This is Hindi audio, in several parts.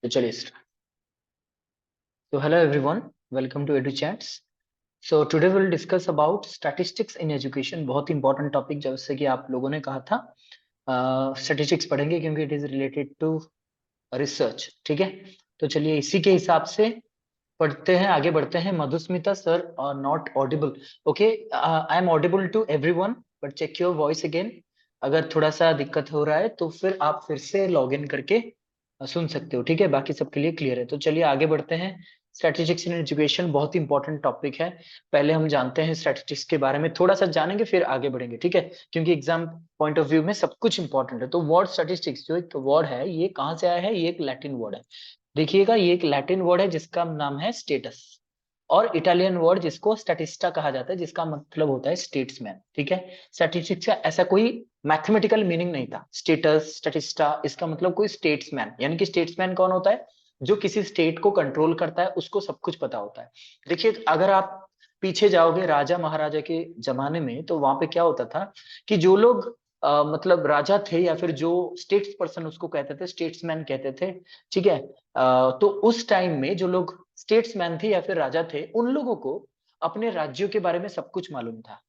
तो चलिए start. So hello everyone, welcome to EduChats. So today we'll discuss about statistics in education. बहुत इंपॉर्टेंट टॉपिक जैसे कि आप लोगों ने कहा था स्टैटिस्टिक्स पढ़ेंगे क्योंकि it is related to research. ठीक है, तो चलिए इसी के हिसाब से पढ़ते हैं, आगे बढ़ते हैं। Madhusmita sir not audible. Okay, I am audible to everyone but check your voice again. अगर थोड़ा सा दिक्कत हो रहा है तो फिर आप फिर से लॉग इन करके सुन सकते हो। ठीक है, बाकी सबके लिए क्लियर है। तो चलिए आगे बढ़ते हैं। स्टैटिस्टिक्स इन एजुकेशन बहुत इंपॉर्टेंट टॉपिक है। पहले हम जानते हैं स्टैटिस्टिक्स के बारे में, थोड़ा सा जानेंगे फिर आगे बढ़ेंगे। ठीक है, क्योंकि एग्जाम पॉइंट ऑफ व्यू में सब कुछ इंपॉर्टेंट है। तो वर्ड स्टैटिस्टिक्स जो एक वर्ड है, ये कहाँ से आया है? ये एक लैटिन वर्ड है। देखिएगा, ये एक लैटिन वर्ड है जिसका नाम है स्टेटस, और इटालियन वर्ड जिसको स्टैटिस्टा कहा जाता है, जिसका मतलब होता है स्टेट्समैन। ठीक है, स्टैटिस्टिक्स का ऐसा कोई मैथमेटिकल मीनिंग नहीं था। स्टेटस स्टैटिस्टा इसका मतलब कोई स्टेट्समैन, यानी कि स्टेट्समैन कौन होता है? जो किसी स्टेट को कंट्रोल करता है, उसको सब कुछ पता होता है। देखिए, अगर आप पीछे जाओगे राजा महाराजा के जमाने में, तो वहां पे क्या होता था कि जो लोग मतलब राजा थे या फिर जो स्टेट्स पर्सन उसको कहते थे, स्टेट्समैन कहते थे। ठीक है, तो उस टाइम में जो लोग स्टेट्समैन थे या फिर राजा थे, उन लोगों को अपने राज्यों के बारे में सब कुछ मालूम था।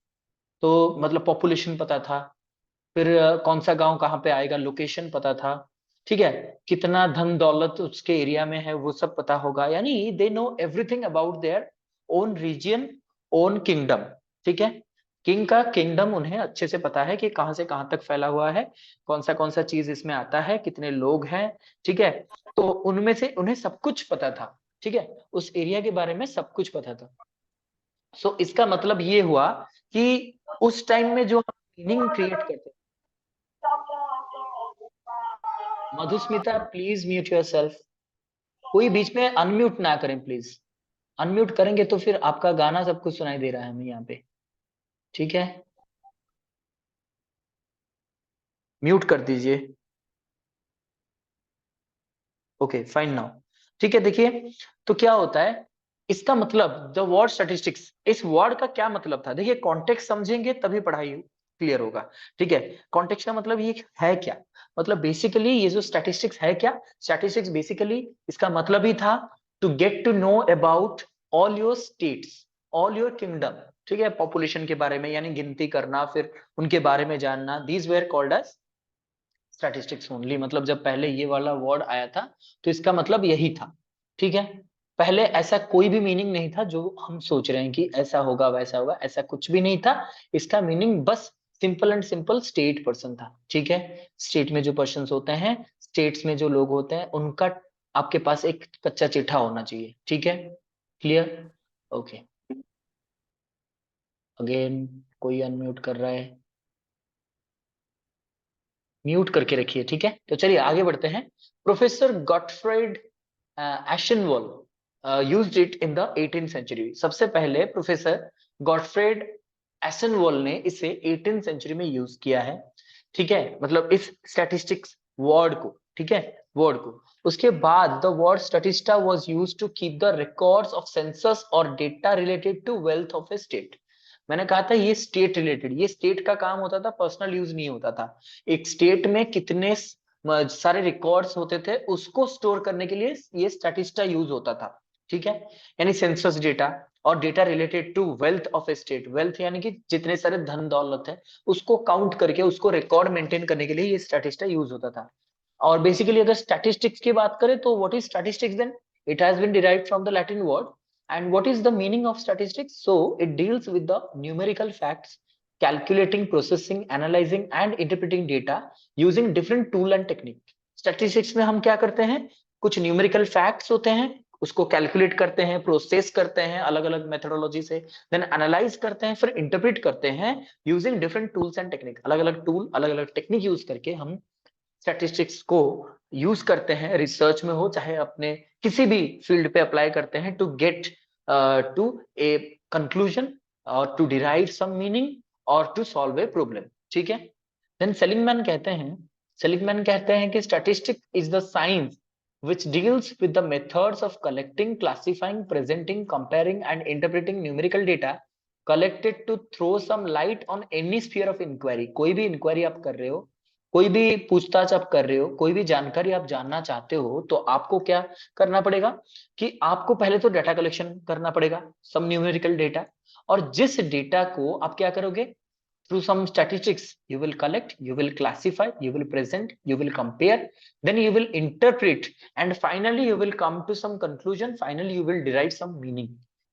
तो मतलब पॉपुलेशन पता था, फिर कौन सा गांव कहाँ पे आएगा, लोकेशन पता था। ठीक है, कितना धन दौलत उसके एरिया में है वो सब पता होगा, यानी they know everything about their own region, own kingdom. ठीक है, किंग का किंगडम उन्हें अच्छे से पता है कि कहाँ से कहाँ तक फैला हुआ है, कौन सा चीज इसमें आता है, कितने लोग हैं। ठीक है, तो उनमें से उन्हें सब कुछ पता था। ठीक है, उस एरिया के बारे में सब कुछ पता था। सो इसका मतलब ये हुआ कि उस टाइम में जो हम मीनिंग क्रिएट करते। Madhusmita please mute your self. कोई बीच में अनम्यूट ना करें प्लीज। अनम्यूट करेंगे तो फिर आपका गाना सब कुछ सुनाई दे रहा है हमें यहाँ पे। ठीक है, म्यूट कर दीजिए। Okay fine now. ठीक है, देखिए तो क्या होता है इसका मतलब, द वर्ड स्टैटिस्टिक्स, इस वर्ड का क्या मतलब था? देखिए, कॉन्टेक्स्ट समझेंगे तभी पढ़ाई क्लियर होगा। ठीक है, कॉन्टेक्स्ट का मतलब ये है क्या? मतलब बेसिकली ये जो स्टैटिस्टिक्स है क्या, स्टैटिस्टिक्स बेसिकली इसका मतलब ही था to get to know about all your states, all your kingdom. ठीक है, पॉपुलेशन के बारे में यानी गिनती करना, फिर उनके बारे में जानना। These were called as statistics only. मतलब जब पहले ये वाला वर्ड आया था तो इसका मतलब यही था। ठीक है, पहले ऐसा कोई भी मीनिंग नहीं था जो हम सोच रहे हैं कि ऐसा होगा वैसा होगा, ऐसा कुछ भी नहीं था। इसका मीनिंग बस simple and simple state person था। ठीक है, स्टेट में जो पर्सन होते हैं, स्टेट्स में जो लोग होते हैं, उनका आपके पास एक कच्चा चिट्ठा होना चाहिए। ठीक है, क्लियर? ओके, अगेन कोई अनम्यूट कर रहा है, म्यूट करके रखिए। ठीक है, तो चलिए आगे बढ़ते हैं। Professor Gottfried Achenwall used it in the 18th century. सबसे पहले प्रोफेसर गॉटफ्रेड एशनवॉल ने इसे 18th सेंचुरी में यूज किया है। ठीक है, मतलब इस स्टैटिस्टिक्स वर्ड को। ठीक है, वर्ड को। उसके बाद the word statista was used to keep the records of census और data related to wealth of a state. मैंने कहा था ये स्टेट रिलेटेड, ये स्टेट का काम होता था, पर्सनल यूज नहीं होता था। एक स्टेट में कितने सारे रिकॉर्ड्स होते थे, उसको स्टोर करने के लिए ये स्टैटिस्टा यूज होता था। ठीक है, यानी सेंसस डेटा और data related to wealth of a state. Wealth यानी कि जितने सारे धन दौलत है, उसको काउंट करके उसको रिकॉर्ड मेंटेन करने के लिए ये स्टैटिस्टा यूज होता था। और बेसिकली अगर स्टैटिस्टिक्स की बात करें तो what is statistics then? It has been derived from the Latin word. And what is the meaning of statistics? So it deals with the numerical facts, calculating, processing, analyzing and interpreting data using different tool and technique. Statistics में हम क्या करते हैं? कुछ न्यूमेरिकल फैक्ट्स होते हैं, उसको कैलकुलेट करते हैं, प्रोसेस करते हैं अलग अलग मेथोडोलॉजी से, देन एनालाइज करते हैं, फिर इंटरप्रेट करते हैं using different tools and technique. अलग अलग टूल, अलग अलग टेक्निक यूज करके हम स्टैटिस्टिक्स को यूज करते हैं, रिसर्च में हो चाहे अपने किसी भी फील्ड पे अप्लाई करते हैं, to get to a conclusion और टू डिराइव सम मीनिंग और टू सॉल्व ए प्रॉब्लम। ठीक है, देन सेलिगमैन कहते हैं कि statistic is the science which deals with the methods of collecting, classifying, presenting, comparing and interpreting numerical data collected to throw some light on any sphere of inquiry। कोई भी इंक्वायरी आप कर रहे हो, कोई भी पूछताछ आप कर रहे हो, कोई भी जानकारी आप जानना चाहते हो, तो आपको क्या करना पड़ेगा कि आपको पहले तो डाटा कलेक्शन करना पड़ेगा, सम न्यूमेरिकल डेटा। और जिस डेटा को आप क्या करोगे, through some statistics you will collect, you will classify, you will present, you will compare, then you will interpret, and finally you will come to some conclusion, finally you will derive some meaning।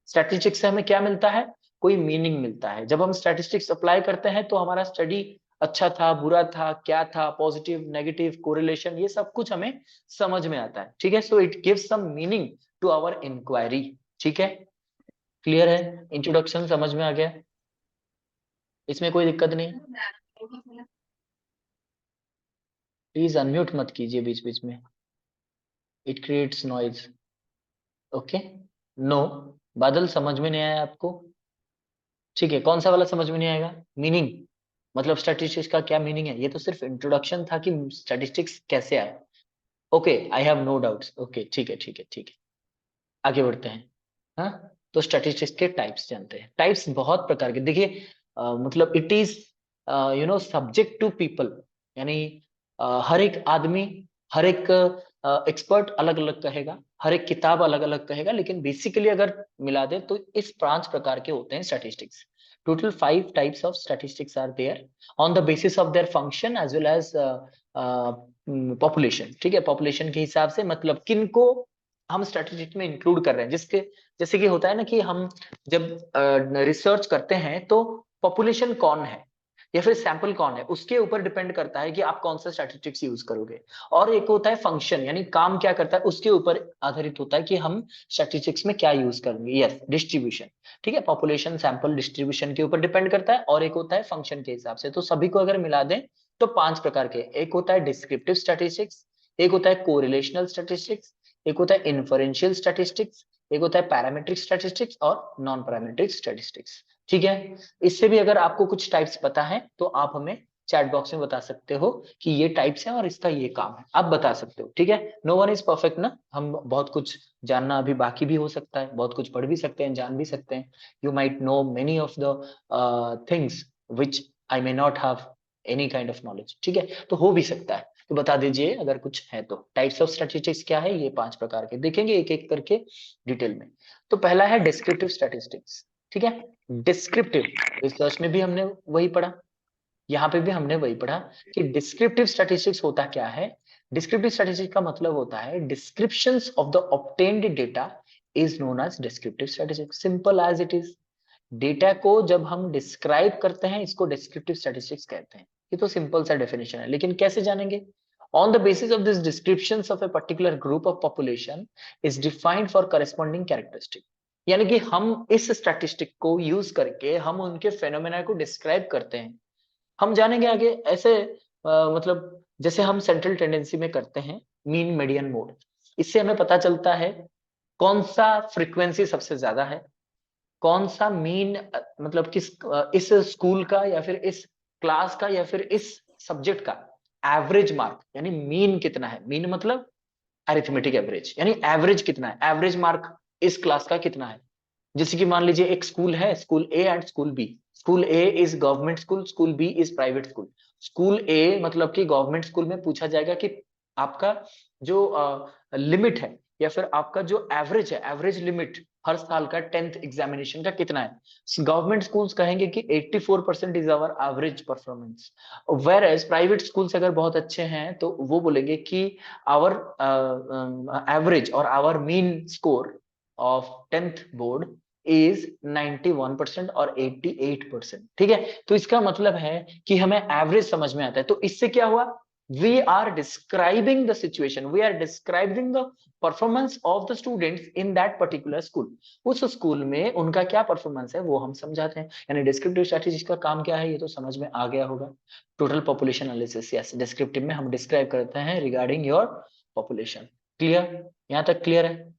statistics से हमें क्या मिलता है, कोई मीनिंग मिलता है। जब हम स्टैटिस्टिक्स अप्लाई करते हैं तो हमारा स्टडी अच्छा था, बुरा था, क्या था, पॉजिटिव, नेगेटिव, कोरिलेशन, ये सब कुछ हमें समझ में आता है। ठीक है, so it gives some meaning to our inquiry. ठीक है, क्लियर है, इंट्रोडक्शन समझ में आ गया, इसमें कोई दिक्कत नहीं। प्लीज अनम्यूट मत कीजिए बीच बीच में, it creates noise. Okay, no, Badal समझ में नहीं आया आपको? ठीक है, कौन सा वाला समझ में नहीं आएगा? मीनिंग, मतलब स्टैटिस्टिक्स का क्या मीनिंग है? ये तो सिर्फ इंट्रोडक्शन था कि स्टैटिस्टिक्स कैसे आए। Okay, I have no doubts. Okay, ठीक है ठीक है ठीक है, आगे बढ़ते हैं। हाँ, तो स्टैटिस्टिक्स के टाइप्स जानते हैं। टाइप्स बहुत प्रकार के, देखिए मतलब it is subject to people, यानी हर एक आदमी, हर एक एक्सपर्ट अलग अलग कहेगा, हर एक किताब अलग अलग कहेगा, लेकिन बेसिकली अगर मिला दे तो इस 5 प्रकार के होते हैं statistics. Total 5 types of statistics are there on the basis of their function as well as population. ठीक है, पॉपुलेशन के हिसाब से, मतलब किनको हम स्टैटिस्टिक्स में इंक्लूड कर रहे हैं, जिसके जैसे कि होता है ना कि हम जब रिसर्च करते हैं तो पॉपुलेशन कौन है या फिर सैंपल कौन है, उसके ऊपर डिपेंड करता है कि आप कौन सा स्टैटिस्टिक्स यूज करोगे। और एक होता है फंक्शन, यानी काम क्या करता है, उसके ऊपर आधारित होता है कि हम स्टैटिस्टिक्स में क्या यूज करेंगे। Yes, distribution. ठीक है, पॉपुलेशन सैंपल डिस्ट्रीब्यूशन के ऊपर डिपेंड करता है, और एक होता है फंक्शन के हिसाब से। तो सभी को अगर मिला दें तो 5 प्रकार के, एक होता है डिस्क्रिप्टिव स्टैटिस्टिक्स, एक होता है कोरिलेशनल स्टैटिस्टिक्स, एक होता है इन्फरेंशियल स्टैटिस्टिक्स, एक होता है पैरामीट्रिक स्टैटिस्टिक्स और नॉन पैरामीट्रिक स्टैटिस्टिक्स। ठीक है, इससे भी अगर आपको कुछ टाइप्स पता है तो आप हमें चैट बॉक्स में बता सकते हो कि ये टाइप्स है और इसका ये काम है, आप बता सकते हो। ठीक है, नो वन इज परफेक्ट ना, हम बहुत कुछ जानना अभी बाकी भी हो सकता है, बहुत कुछ पढ़ भी सकते हैं, जान भी सकते हैं। You might know many of the things which I may not have any kind of knowledge. ठीक है, तो हो भी सकता है, तो बता दीजिए अगर कुछ है तो। टाइप्स ऑफ स्टैटिस्टिक्स क्या है, ये 5 प्रकार के देखेंगे एक एक करके डिटेल में। तो पहला है डिस्क्रिप्टिव स्टैटिस्टिक्स। ठीक है, डिस्क्रिप्टिव, रिसर्च में भी हमने वही पढ़ा, यहाँ पे भी हमने वही पढ़ा कि डिस्क्रिप्टिव स्टैटिस्टिक्स होता क्या है। डिस्क्रिप्टिव स्टैटिस्टिक्स का मतलब होता है descriptions of the obtained data is known as descriptive statistics, simple as it is. Data को जब हम डिस्क्राइब करते हैं, इसको डिस्क्रिप्टिव स्टैटिस्टिक्स कहते हैं। ये तो सिंपल सा डेफिनेशन है, लेकिन कैसे जानेंगे? On the basis of this descriptions of a particular group of population is defined for corresponding characteristic। यानी कि हम इस स्टैटिस्टिक को यूज करके हम उनके फेनोमेना को डिस्क्राइब करते हैं। हम जानेंगे आगे ऐसे मतलब जैसे हम सेंट्रल टेंडेंसी में करते हैं मीन मीडियन मोड, इससे हमें पता चलता है कौन सा फ्रीक्वेंसी सबसे ज्यादा है, कौन सा मीन मतलब किस इस स्कूल का या फिर इस क्लास का या फिर इस सब्जेक्ट का एवरेज मार्क, यानी मीन कितना है। मीन मतलब अरिथमेटिक एवरेज, यानी एवरेज कितना है, एवरेज मार्क इस क्लास का कितना है। जैसे कि मान लीजिए एक स्कूल है, school A and school B. School A is government school, school B is private school. School A मतलब कि गवर्नमेंट स्कूल में पूछा जाएगा कि आपका जो लिमिट है या फिर आपका जो एवरेज है, एवरेज लिमिट हर साल का 10th एग्जामिनेशन का कितना है। गवर्नमेंट स्कूल्स कहेंगे कि 84% is our average performance. Where as private schools अगर बहुत अच्छे हैं तो वो बोलेंगे कि आवर एवरेज और our mean score of 10th board is 91% और 88%। ठीक है, तो इसका मतलब है कि हमें एवरेज समझ में आता है। तो इससे क्या हुआ, we are describing the situation, we are describing the performance of the students in that particular school. उस स्कूल में उनका क्या परफॉर्मेंस है वो हम समझाते हैं। यानी डिस्क्रिप्टिव स्ट्रेटजी का काम क्या है, ये तो समझ में आ गया होगा। Total population analysis, yes, descriptive में हम डिस्क्राइब करते हैं रिगार्डिंग योर पॉपुलेशन। क्लियर, यहां तक क्लियर है?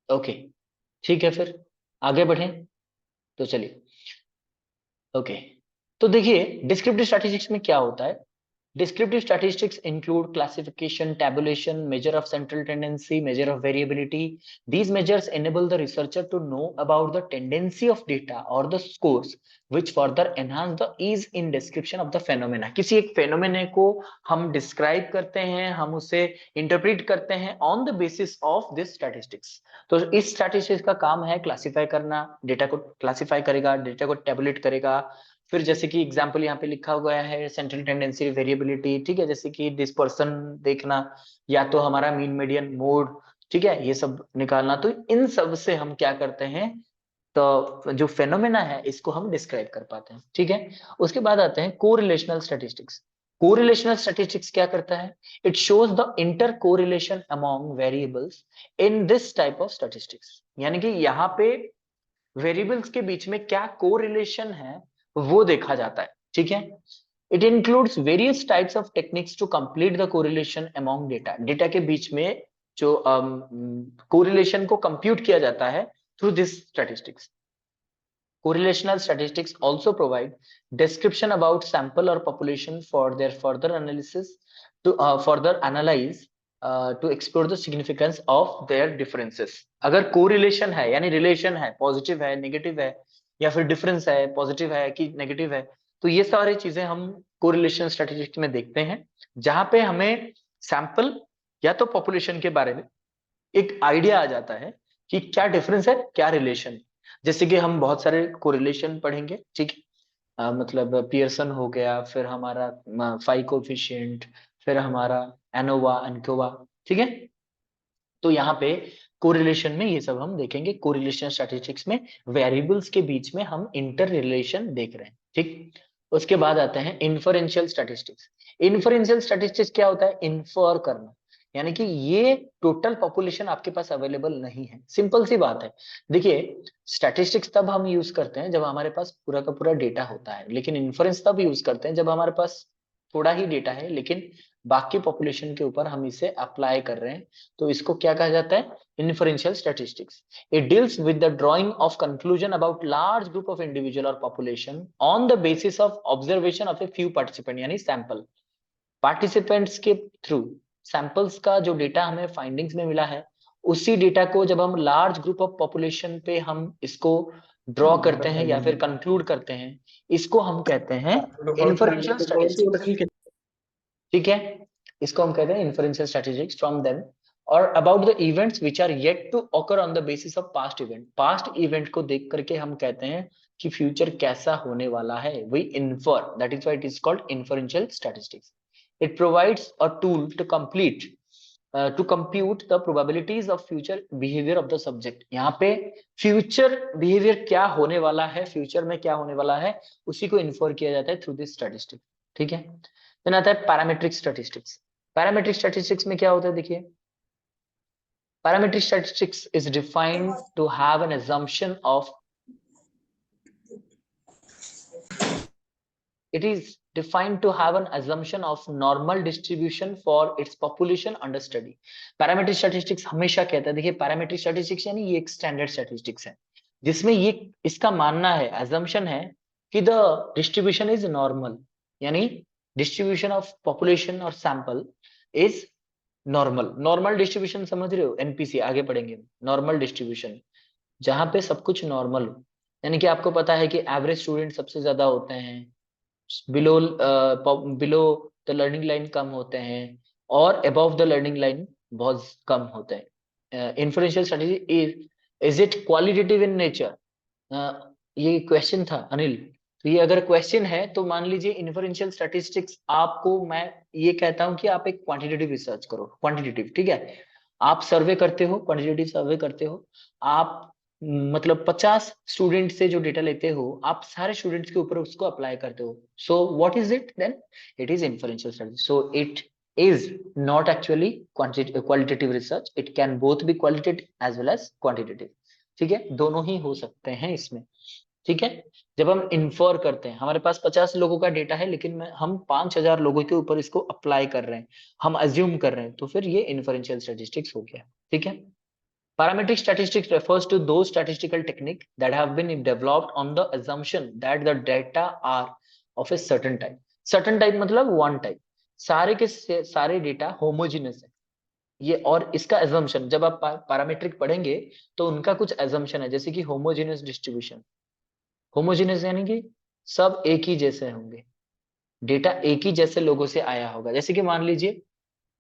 ओके, ठीक है, फिर आगे बढ़ें तो चलिए। ओके, तो देखिए डिस्क्रिप्टिव स्ट्रैटेजिक्स में क्या होता है। Descriptive statistics include classification, tabulation, measure of central tendency, measure of variability. These measures enable the researcher to know about the tendency of data or the scores which further enhance the ease in description of the phenomena. किसी एक phenomena को हम describe करते हैं, हम उसे interpret करते हैं on the basis of this statistics. तो इस statistics का काम है classify करना, data को classify करेगा, data को tabulate करेगा. फिर जैसे कि एग्जाम्पल यहाँ पे लिखा हुआ है सेंट्रल टेंडेंसी, वेरिएबिलिटी, ठीक है, जैसे कि डिस्पर्सन देखना या तो हमारा मीन मीडियन मोड, ठीक है, ये सब निकालना. तो इन सब से हम क्या करते हैं, तो जो फेनोमेना है इसको हम डिस्क्राइब कर पाते हैं. ठीक है, उसके बाद आते हैं कोरिलेशनल स्टैटिस्टिक्स. कोरिलेशनल स्टैटिस्टिक्स क्या करता है, it shows the inter correlation among variables in this type of statistics. यानी कि यहाँ पे वेरिएबल्स के बीच में क्या कोरिलेशन है वो देखा जाता है. ठीक है, it includes various types of techniques to complete the correlation among data. Data के बीच में जो कोरिलेशन को कंप्यूट किया जाता है through this statistics. Correlational statistics also provide description about sample or population for their further analysis to further analyze to explore the significance of their differences. अगर correlation है यानी relation है, positive है, negative है, या फिर difference है, positive है कि negative है, तो ये सारी चीजें हम correlation statistics में देखते हैं, जहां पे हमें sample या तो population के बारे में एक आइडिया आ जाता है कि क्या डिफरेंस है, क्या रिलेशन. जैसे कि हम बहुत सारे कोरिलेशन पढ़ेंगे, ठीक, मतलब पियर्सन हो गया, फिर हमारा फाई कोफिशिएंट, फिर हमारा एनोवा एनकोवा. ठीक है, तो यहाँ पे कोरिलेशन में ये सब हम देखेंगे. कोरिलेशन स्टैटिस्टिक्स में वेरिएबल्स के बीच में हम इंटर रिलेशन देख रहे हैं. ठीक, उसके बाद आते हैं इन्फरेंशियल स्टैटिस्टिक्स. इन्फरेंशियल स्टैटिस्टिक्स क्या होता है, इन्फर करना, यानी कि ये टोटल पॉपुलेशन आपके पास अवेलेबल नहीं है. सिंपल सी बात है. देखिए, स्टैटिस्टिक्स तब हम यूज करते हैं जब हमारे पास पूरा का पूरा डेटा होता है, लेकिन इन्फरेंस तब यूज करते हैं जब हमारे पास थोड़ा ही डेटा है लेकिन बाकी पॉपुलेशन के ऊपर हम इसे अप्लाई कर रहे हैं. तो इसको क्या कहा जाता है, inferential statistics. It deals with the drawing of conclusion about large group of individual और population on the basis of observation of a few participant, यानी सैंपल. पार्टिसिपेंट्स के थ्रू सैंपल्स का जो डेटा हमें फाइंडिंग्स में मिला है, उसी डेटा को जब हम लार्ज ग्रुप ऑफ पॉपुलेशन पे हम इसको ड्रॉ करते हैं या फिर कंक्लूड करते हैं, इसको हम कहते हैं इन्फरेंशियल स्टैटिस्टिक्स. ठीक है, इसको हम कहते हैं इन्फरेंशियल स्टैटिस्टिक्स फ्रॉम देम और about the events which are yet to occur on the basis of past event. Past event को देख करके हम कहते हैं कि फ्यूचर कैसा होने वाला है, वही infer, that is why it is called inferential statistics. It provides a tool to compute the probabilities of future behavior of the subject. यहाँ पे फ्यूचर बिहेवियर क्या होने वाला है, फ्यूचर में क्या होने वाला है, उसी को इन्फर किया जाता है थ्रू दिस स्टैटिस्टिक. ठीक है, देन आता है पैरामेट्रिक स्टैटिस्टिक्स. पैरामेट्रिक स्टैटिस्टिक्स में क्या होता है, देखिए, parametric statistics is defined to have an assumption of it is defined to have an assumption of normal distribution for its population under study. Parametric statistics हमेशा कहता है, देखिए पैरामेट्रिक स्टैटिस्टिक्स यानी ये एक स्टैंडर्ड स्टैटिस्टिक्स है जिसमें ये इसका मानना है, assumption है कि द डिस्ट्रीब्यूशन इज नॉर्मल, यानी डिस्ट्रीब्यूशन ऑफ पॉपुलेशन और sample is normal. Normal distribution समझ रहे हो, एनपीसी आगे पढ़ेंगे. नॉर्मल डिस्ट्रीब्यूशन जहां पे सब कुछ नॉर्मल हो, यानी कि आपको पता है कि एवरेज स्टूडेंट सबसे ज्यादा होते हैं, below below the learning line कम होते हैं और अबव द लर्निंग लाइन बहुत कम होते हैं. Influential strategy is it qualitative in nature, ये क्वेश्चन था अनिल. तो ये अगर क्वेश्चन है तो मान लीजिए इन्फ्लुएंशियल स्टैटिस्टिक्स आपको मैं ये कहता हूं कि आप एक क्वांटिटेटिव रिसर्च करो, क्वांटिटेटिव, ठीक है, आप सर्वे करते हो, क्वांटिटेटिव सर्वे करते हो, आप मतलब 50 स्टूडेंट से जो डेटा लेते हो, आप सारे स्टूडेंट्स के ऊपर उसको अप्लाई करते हो. So what is it then, it is influential study. So it is not actually qualitative research, it can both be qualitative as well as quantitative. ठीक है, दोनों ही हो सकते हैं इसमें. ठीक है, जब हम इन्फर करते हैं, हमारे पास 50 लोगों का डेटा है लेकिन हम 5000 लोगों के ऊपर इसको अप्लाई कर रहे हैं, हम अज्यूम कर रहे हैं, तो फिर ये इन्फरेंशियल स्टैटिस्टिक्स हो गया. ठीक है, parametric statistics refers to those statistical techniques that have been developed on the assumption that the data are of a certain type. Certain type मतलब one type. सारे के सारे डेटा होमोजीनियस है ये, और इसका एजम्पशन जब आप पैरामीट्रिक पढ़ेंगे तो उनका कुछ एजम्पशन है, जैसे कि होमोजीनियस डिस्ट्रीब्यूशन। होमोजीनियस यानी कि सब एक ही जैसे होंगे, डेटा एक ही जैसे लोगों से आया होगा। जैसे कि मान लीजिए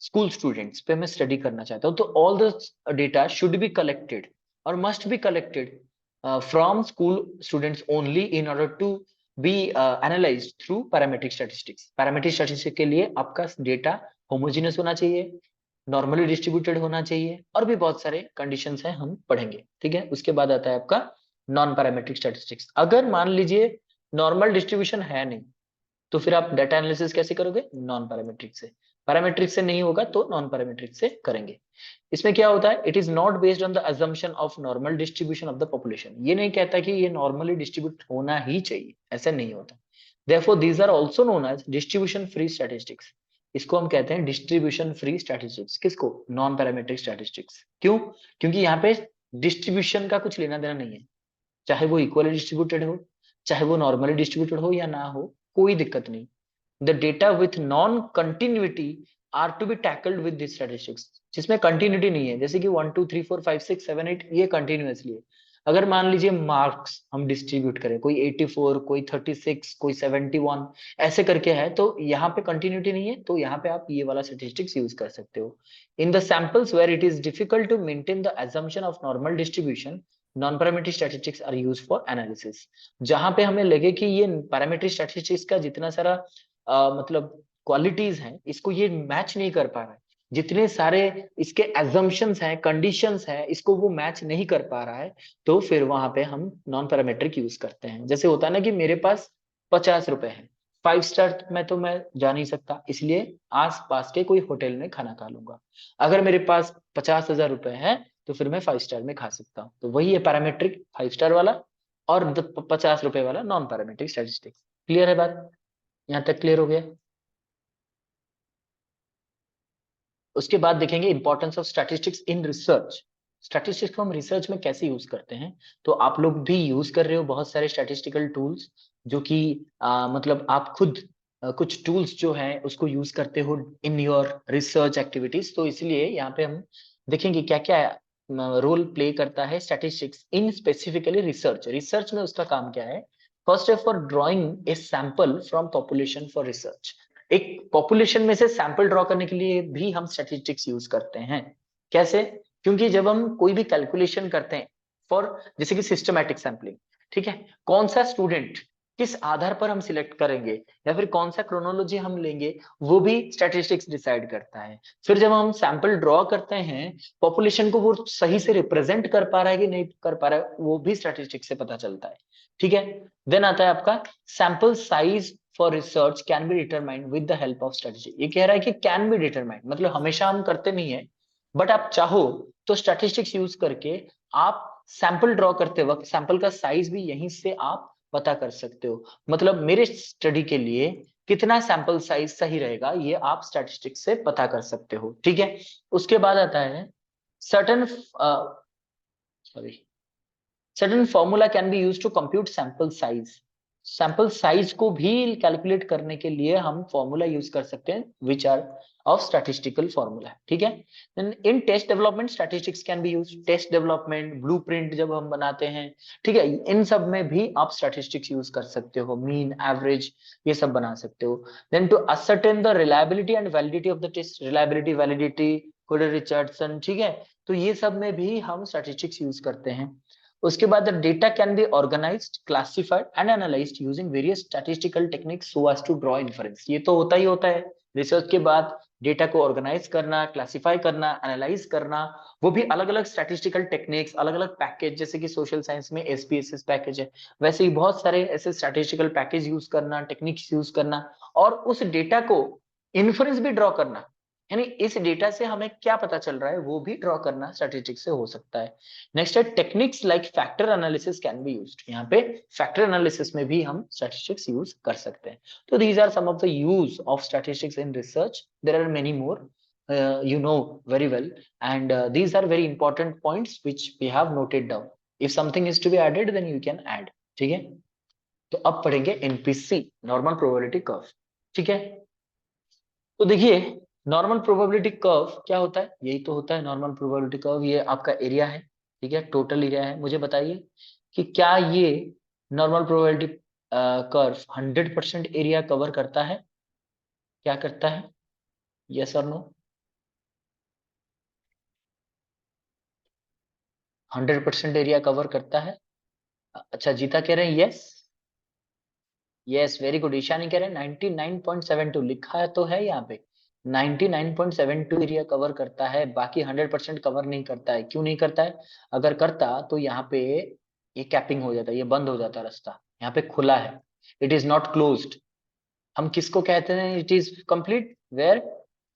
स्कूल स्टूडेंट्स पे मैं स्टडी करना चाहता हूँ, तो all the data should be collected और must be collected from school students only in order to be analysed through parametric statistics. Parametric statistics के लिए आपका डेटा होमोजेनियस होना चाहिए, नॉर्मली डिस्ट्रीब्यूटेड होना चाहिए, और भी बहुत सारे कंडीशंस हैं, हम पढ़ेंगे। ठीक है, उसके बाद आता है आपका नॉन पैरामीट्रिक स्टैटिस्टिक्स। अगर मान लीजिए नॉर्मल डिस्ट्रीब्यूशन है नहीं, तो फिर आप डाटा एनालिसिस कैसे करोगे? नॉन पैरामीट्रिक से। पैरामीट्रिक से नहीं होगा तो नॉन पैरामीट्रिक से करेंगे। इसमें क्या होता है, it is not based on the assumption of normal distribution of the population. ये नहीं कहता कि ये नॉर्मली डिस्ट्रीब्यूट होना ही चाहिए, ऐसा नहीं होता। Therefore these are also known as distribution free statistics. इसको हम कहते हैं डिस्ट्रीब्यूशन फ्री स्टैटिस्टिक्स। किसको? Non parametric statistics. क्यों? क्योंकि यहाँ पे डिस्ट्रीब्यूशन का कुछ लेना देना नहीं है, चाहे वो इक्वली डिस्ट्रीब्यूटेड हो, चाहे वो नॉर्मली डिस्ट्रीब्यूटेड हो या ना हो, कोई दिक्कत नहीं। The data with non continuity are to be tackled with this statistics. जिसमें कंटिन्यूटी नहीं है, जैसे कि 1 2 3 4 5 6 7 8 ये कंटिन्यूअसली है। अगर मान लीजिए मार्क्स हम डिस्ट्रीब्यूट करें, कोई 84, कोई 36, कोई 71 ऐसे करके है, तो यहाँ पे कंटिन्यूटी नहीं है, तो यहाँ पे आप ये वाला स्टैटिस्टिक्स यूज कर सकते हो। In the samples where it is difficult to maintain the assumption of normal distribution, non parametric statistics are used for analysis. जहां पे हमें लगे कि ये पैरामीट्रिक स्टैटिस्टिक्स का जितना सारा मतलब क्वालिटीज हैं, इसको ये मैच नहीं कर पा रहा है, जितने सारे इसके एजम्पशंस हैं, कंडीशंस हैं, इसको वो मैच नहीं कर पा रहा है, तो फिर वहां पे हम नॉन पैरामेट्रिक यूज करते हैं। जैसे होता है ना कि मेरे पास 50 रुपए है, 5 स्टार में तो मैं जा नहीं सकता, इसलिए आस पास के कोई होटल में खाना खा लूंगा। अगर मेरे पास 50,000 रुपए है, तो फिर मैं 5 स्टार में खा सकता हूँ। तो वही है पैरामेट्रिक 5 स्टार वाला, और 50 रुपए वाला नॉन पैरामेट्रिक स्टैटिस्टिक्स। क्लियर है बात? यहाँ तक क्लियर हो गया? उसके बाद देखेंगे importance of statistics in research. Statistics को हम रिसर्च में कैसे यूज करते हैं? तो आप लोग भी यूज कर रहे हो बहुत सारे स्टैटिस्टिकल टूल्स, जो कि मतलब आप खुद कुछ टूल्स जो हैं उसको यूज करते हो इन योर रिसर्च एक्टिविटीज। तो इसलिए यहाँ पे हम देखेंगे क्या क्या रोल प्ले करता है स्टैटिस्टिक्स इन स्पेसिफिकली रिसर्च। रिसर्च में उसका काम क्या है? फर्स्ट है for drawing a sample from population for research. एक पॉपुलेशन में से सैंपल ड्रॉ करने के लिए भी हम स्टैटिस्टिक्स यूज करते हैं। कैसे? क्योंकि जब हम कोई भी कैलकुलेशन करते हैं फॉर, जैसे कि सिस्टमैटिक सैंपलिंग, ठीक है, कौन सा स्टूडेंट किस आधार पर हम सिलेक्ट करेंगे या फिर कौन सा क्रोनोलॉजी हम लेंगे, वो भी स्टैटिस्टिक्स डिसाइड करता है। फिर जब हम सैंपल ड्रॉ करते हैं, पॉपुलेशन को वो सही से रिप्रेजेंट कर पा रहा है कि नहीं कर पा रहा है, वो भी स्टैटिस्टिक्स से पता चलता है। ठीक है, देन आता है आपका sample size for research can be determined with the help of strategy. ये कह रहा है कि कैन बी डिटरमाइंड मतलब हमेशा हम करते नहीं है, बट आप चाहो तो स्टैटिस्टिक्स यूज करके आप सैंपल ड्रॉ करते वक्त सैंपल का साइज भी यहीं से आप पता कर सकते हो। मतलब मेरे स्टडी के लिए कितना सैंपल साइज सही रहेगा, ये आप स्टैटिस्टिक्स से पता कर सकते हो। ठीक है, उसके बाद आता है certain sorry certain formula can be used to compute sample size। Sample size को भी कैलकुलेट करने के लिए हम फॉर्मूला यूज कर सकते हैं which are of statistical formula. ठीक है, in test development statistics can be use. Test development, blueprint जब हम बनाते हैं, ठीक है, इन सब में भी आप स्टैटिस्टिक्स यूज कर सकते हो, मीन, एवरेज, ये सब बना सकते हो। Then to ascertain the reliability and validity of the test, reliability, validity, Kuder Richardson, ठीक है, तो ये सब में भी हम स्टैटिस्टिक्स यूज करते हैं। उसके बाद data can be organised, classified and analysed using various statistical techniques so as to draw inference. ये तो होता ही होता है रिसर्च के बाद, डेटा को ऑर्गेनाइज करना, क्लासिफाई करना, एनालाइज करना, वो भी अलग अलग स्टैटिस्टिकल टेक्निक्स, अलग अलग पैकेज, जैसे कि सोशल साइंस में एसपीएसएस पैकेज है, वैसे ही बहुत सारे ऐसे स्टैटिस्टिकल पैकेज यूज करना, टेक्निक्स यूज करना, और उस डेटा को इन्फरेंस भी ड्रॉ करना, यानी इस डेटा से हमें क्या पता चल रहा है वो भी ड्रॉ करना स्टैटिस्टिक्स से हो सकता है। नेक्स्ट है techniques like factor analysis can be used. यहाँ पे फैक्टर एनालिसिस में भी हम स्टैटिस्टिक्स यूज कर सकते हैं। तो these are some of the use of statistics in research. There are many more, you know very well, and these are very important points which we have noted down. If something is to be added then you can add। ठीक है, तो अब पढ़ेंगे एनपीसी, नॉर्मल प्रोबेबिलिटी कर्व। ठीक है, तो देखिए, नॉर्मल प्रोबेबिलिटी कर्व क्या होता है? यही तो होता है नॉर्मल प्रोबेबिलिटी कर्व। ये आपका एरिया है, ठीक है, टोटल एरिया है। मुझे बताइए कि क्या ये normal probability curve 100% area cover करता है? क्या करता है? यस और नो? 100% एरिया कवर करता है। अच्छा, जीता कह रहे हैं yes. Yes, very good. Ishani कह रहे हैं 99.72, लिखा तो है यहाँ पे 99.72 एरिया कवर करता है, बाकी 100% कवर नहीं करता है। क्यों नहीं करता है? अगर करता तो यहाँ पे ये कैपिंग हो जाता, ये बंद हो जाता रास्ता। यहाँ पे खुला है, इट इज नॉट क्लोज्ड। हम किसको कहते हैं इट इज कंप्लीट? वेयर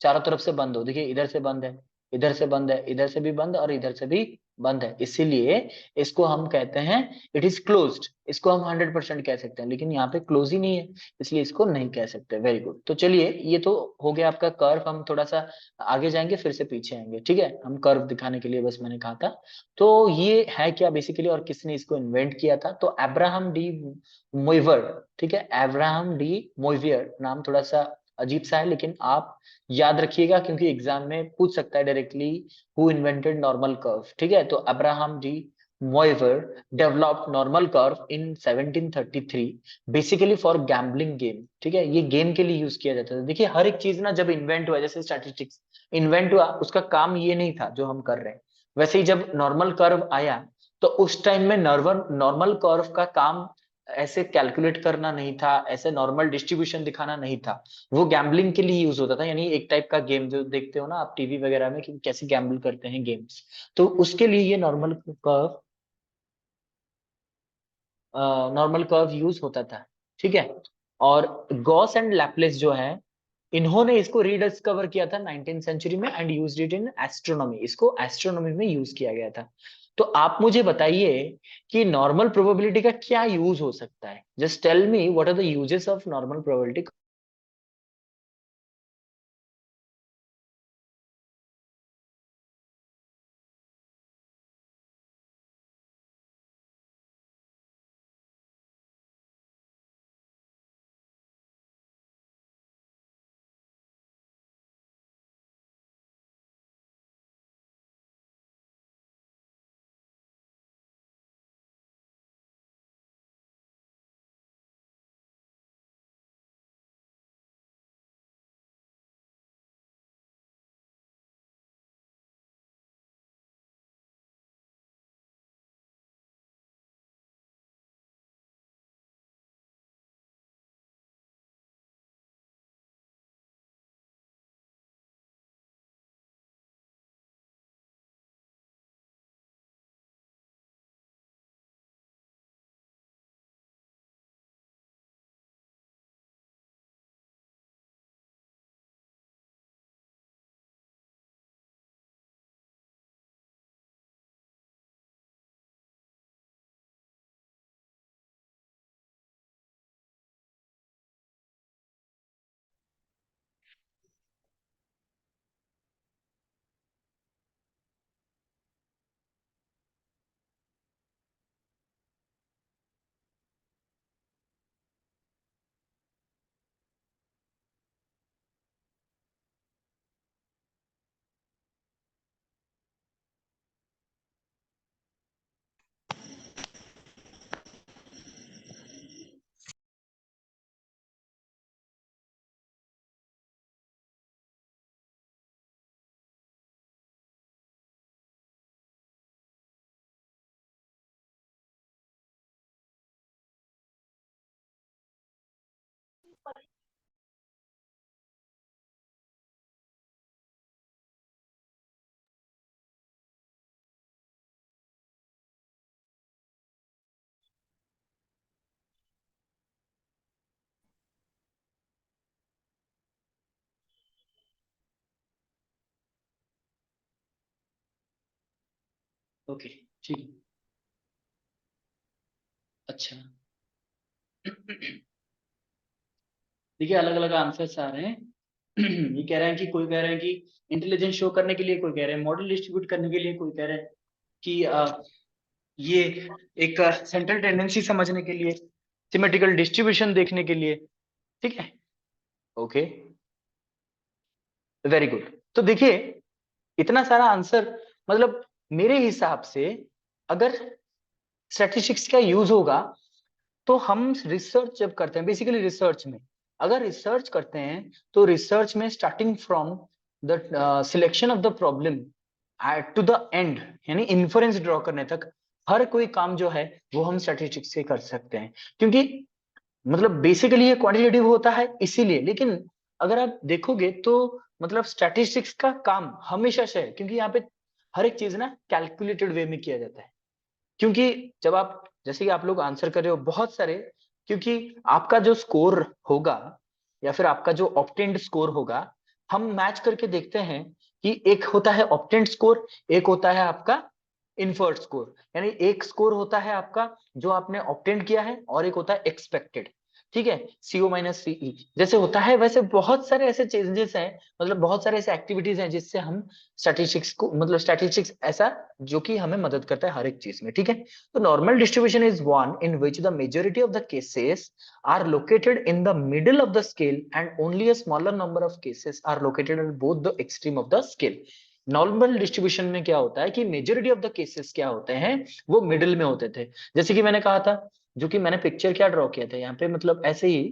चारों तरफ से बंद हो। देखिए, इधर से बंद है, इधर से बंद है, इधर से भी बंद, और इधर से भी बंद है। इसीलिए इसको हम कहते हैं इट इज क्लोज्ड। इसको हम 100% कह सकते हैं, लेकिन यहाँ पे क्लोज ही नहीं है, इसलिए इसको नहीं कह सकते। Very good. तो चलिए, ये तो हो गया आपका कर्व। हम थोड़ा सा आगे जाएंगे, फिर से पीछे आएंगे, ठीक है? हम कर्व दिखाने के लिए बस मैंने कहा था। तो ये है क्या बेसिकली, और किसने इसको इन्वेंट किया था? तो अब्राहम डी मोइवर, ठीक है, अब्राहम डी मोइवियर। नाम थोड़ा सा अजीब सा है, लेकिन आप याद रखिएगा, क्योंकि एग्जाम में पूछ सकता है directly who invented normal curve, ठीक है? तो Abraham de Moivre developed normal curve in 1733 basically for gambling game, ठीक है? ये गेम के लिए यूज किया जाता था। देखिए, हर एक चीज ना जब इन्वेंट हुआ, जैसे स्टैटिस्टिक्स इन्वेंट हुआ, उसका काम ये नहीं था जो हम कर रहे हैं। वैसे ही जब नॉर्मल कर्व आया, तो उस टाइम में नॉर्मल नॉर्मल कर्व का काम ऐसे कैलकुलेट करना नहीं था, ऐसे नॉर्मल डिस्ट्रीब्यूशन दिखाना नहीं था। वो गैम्बलिंग के लिए यूज होता था, यानी एक टाइप का गेम जो देखते हो ना आप टीवी वगैरह में कि कैसे गैम्बल करते हैं गेम्स, तो उसके लिए ये नॉर्मल कर्व यूज होता था, ठीक है? और गॉस एंड लैपलेस जो है, इन्होंने इसको रीडिस्कवर किया था 19th सेंचुरी में, and used it in astronomy. इसको एस्ट्रोनॉमी में यूज किया गया था। तो आप मुझे बताइए कि नॉर्मल प्रोबेबिलिटी का क्या यूज हो सकता है? Just tell me what are the uses of normal probability. Okay, ठीक। अच्छा। देखिए, अलग अलग आंसर्स आ रहे हैं। ये कह रहे हैं कि कोई कह रहे हैं कि इंटेलिजेंस शो करने के लिए, कोई कह रहे हैं मॉडल डिस्ट्रीब्यूट करने के लिए, कोई कह रहे हैं कि ये एक सेंट्रल टेंडेंसी समझने के लिए, सिमेट्रिकल डिस्ट्रीब्यूशन देखने के लिए, ठीक है? ओके। Very good. तो देखिए इतना सारा आंसर, मतलब मेरे हिसाब से अगर स्टैटिस्टिक्स का यूज होगा तो हम रिसर्च जब करते हैं, बेसिकली रिसर्च में अगर रिसर्च करते हैं तो रिसर्च में starting from the selection of the problem to the end, यानी इन्फरेंस ड्रॉ करने तक हर कोई काम जो है वो हम स्टैटिस्टिक्स से कर सकते हैं, क्योंकि मतलब बेसिकली ये क्वांटिटेटिव होता है इसीलिए। लेकिन अगर आप देखोगे तो मतलब स्टैटिस्टिक्स का काम हमेशा से है, क्योंकि यहाँ पे हर एक चीज ना कैलकुलेटेड वे में किया जाता है। क्योंकि जब आप, जैसे कि आप लोग आंसर कर रहे हो बहुत सारे, क्योंकि आपका जो स्कोर होगा या फिर आपका जो ऑप्टेंड स्कोर होगा, हम मैच करके देखते हैं कि एक होता है ऑप्टेंड स्कोर, एक होता है आपका इन्फर्ड स्कोर। यानी एक स्कोर होता है आपका जो आपने ऑप्टेंड किया है और एक होता है एक्सपेक्टेड। ठीक है, सीओ माइनस सीई जैसे होता है, वैसे बहुत सारे ऐसे चेंजेस हैं, मतलब बहुत सारे ऐसे एक्टिविटीज हैं जिससे हम स्टैटिस्टिक्स को, मतलब स्टैटिस्टिक्स ऐसा जो कि हमें मदद करता है हर एक चीज में। ठीक है, तो normal distribution is one in which the majority of the cases are located in the middle of the scale and only a smaller number of cases are located at both the extreme of the scale. Normal distribution में क्या होता है कि मेजोरिटी ऑफ द केसेस क्या होते हैं, वो मिडिल में होते थे। जैसे कि मैंने कहा था, जो कि मैंने पिक्चर क्या ड्रॉ किया था यहाँ पे, मतलब ऐसे ही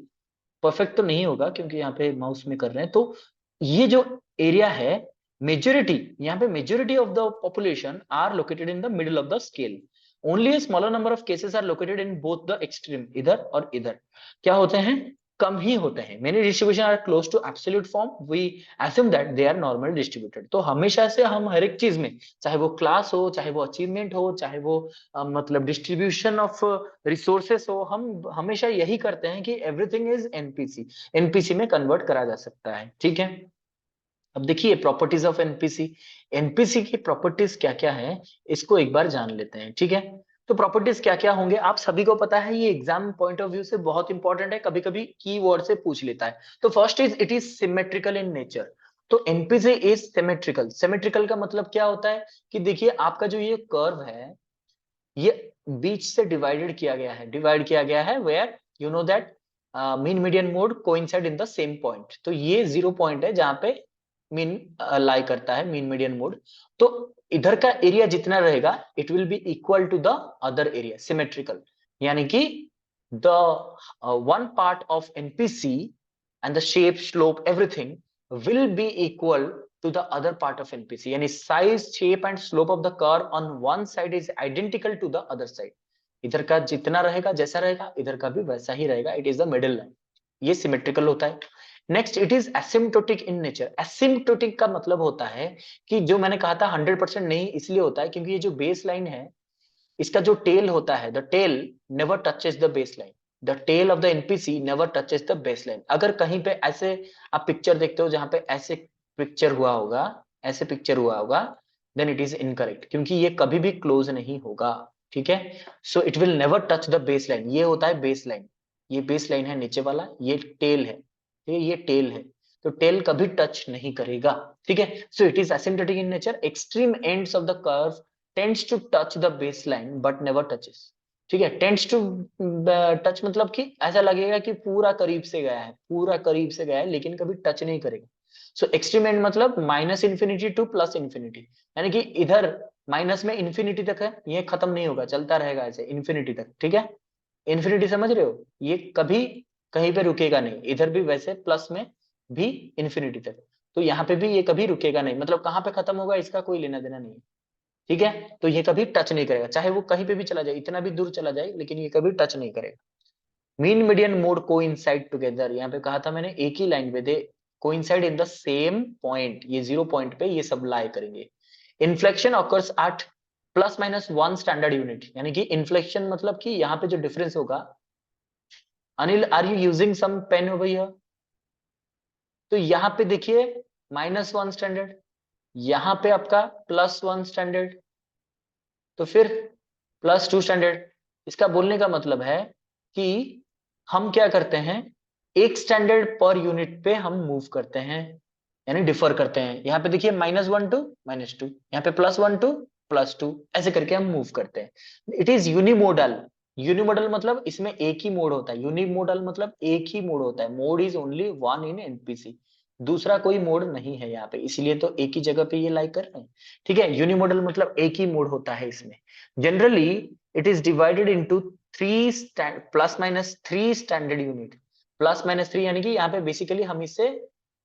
परफेक्ट तो नहीं होगा क्योंकि यहाँ पे माउस में कर रहे हैं। तो ये जो एरिया है, मेजोरिटी, यहाँ पे majority of the population are located in the middle of the scale, only smaller number of cases are located in both the extreme, इधर और इधर क्या होते हैं, कम ही होते हैं। Many distribution are close to absolute form, we assume that they are normal distributed। तो हमेशा से हम हर एक चीज में, चाहे वो क्लास हो, चाहे वो अचीवमेंट हो, चाहे वो मतलब डिस्ट्रीब्यूशन ऑफ रिसोर्सेस हो, हम हमेशा यही करते हैं कि एवरीथिंग इज एनपीसी, एनपीसी में कन्वर्ट करा जा सकता है। ठीक है, अब देखिए प्रॉपर्टीज ऑफ एनपीसी, एनपीसी की प्रॉपर्टीज क्या क्या है इसको एक बार जान लेते हैं। ठीक है, तो प्रॉपर्टीज क्या क्या होंगे आप सभी को पता है, ये एग्जाम पॉइंट ऑफ व्यू से बहुत इंपॉर्टेंट है, कभी कभी कीवर्ड से पूछ लेता है। तो first is it is symmetrical in nature. तो एनपीसी इज सिमेट्रिकल। सिमेट्रिकल का मतलब क्या होता है कि देखिए आपका जो ये कर्व है, ये बीच से डिवाइडेड किया गया है, डिवाइड किया गया है where you know that mean median mode coincide in the same point. तो ये 0 पॉइंट है जहां पे मीन लाई करता है, मीन मीडियन मोड। तो इधर का एरिया जितना रहेगा it will be equal to the other area, symmetrical. यानी कि the one part of NPC and the shape, slope, everything will be equal to the other part of NPC. यानी size, shape and slope of the curve on one side is identical to the other side. इधर का जितना रहेगा जैसा रहेगा इधर का भी वैसा ही रहेगा, it is the middle line. ये सिमेट्रिकल होता है। Next it is asymptotic in nature. Asymptotic का मतलब होता है कि जो मैंने कहा था 100% नहीं इसलिए होता है क्योंकि ये जो बेस लाइन है, इसका जो टेल होता है, the tail never touches the base line. The tail of the NPC never touches the base line. अगर कहीं पे ऐसे आप पिक्चर देखते हो जहां पे ऐसे पिक्चर हुआ होगा, ऐसे पिक्चर हुआ होगा, देन इट इज इनकरेक्ट, क्योंकि ये कभी भी क्लोज नहीं होगा। ठीक है, so it will never touch the base line. ये होता है बेस लाइन, ये बेस लाइन है नीचे वाला, ये टेल है, ये टेल है। तो टेल कभी टच नहीं करेगा। ठीक है, so it is asymptotic in nature. Extreme ends of the curve tends to touch the baseline but never touches। ठीक है, टेंड्स टू टच मतलब कि ऐसा लगेगा कि पूरा करीब से गया है, पूरा करीब से गया है लेकिन कभी टच नहीं करेगा। सो एक्सट्रीम एंड मतलब minus infinity two plus infinity, यानी कि इधर माइनस में इन्फिनिटी तक है, ये खत्म नहीं होगा, चलता रहेगा ऐसे इन्फिनिटी तक। ठीक है, इन्फिनिटी समझ रहे हो, ये कभी कहीं पे रुकेगा नहीं, इधर भी वैसे प्लस में भी इन्फिनिटी तक। तो यहाँ पे भी ये कभी रुकेगा नहीं, मतलब कहाँ पे खत्म होगा इसका कोई लेना देना नहीं है। ठीक है, तो ये कभी टच नहीं करेगा, चाहे वो कहीं पे भी चला जाए, इतना भी दूर चला जाए, लेकिन ये कभी टच नहीं करेगा। Mean median mode coincide together, यहाँ पे कहा था मैंने एक ही लाइन पे they coincide in the same point, ये 0 पॉइंट पे ये सब लाई करेंगे। Inflection occurs at plus minus 1 standard unit, यानी कि इन्फ्लेक्शन मतलब कि यहाँ पे जो डिफरेंस होगा, Anil are you using some pen over here? तो यहाँ पे देखिए -1 स्टैंडर्ड, यहाँ पे आपका +1 स्टैंडर्ड, तो फिर +2 स्टैंडर्ड। इसका बोलने का मतलब है कि हम क्या करते हैं, एक स्टैंडर्ड पर यूनिट पे हम मूव करते हैं, यानी डिफर करते हैं। यहाँ पे देखिए -1 टू -2, यहाँ पे +1 टू +2, ऐसे करके हम मूव करते हैं। It is यूनिमोडल। यूनिमोडल मतलब इसमें एक ही मोड होता है, यूनिमोडल मतलब एक ही मोड होता है, mode is only one in NPC. दूसरा कोई मोड नहीं है यहाँ पे, इसलिए तो एक ही जगह पे ये लाई कर रहे हैं। ठीक है, यूनिमोडल मतलब एक ही मोड होता है इसमें। Generally it is divided into three plus minus three standard unit. Plus minus three यानी कि यहाँ पे बेसिकली हम इसे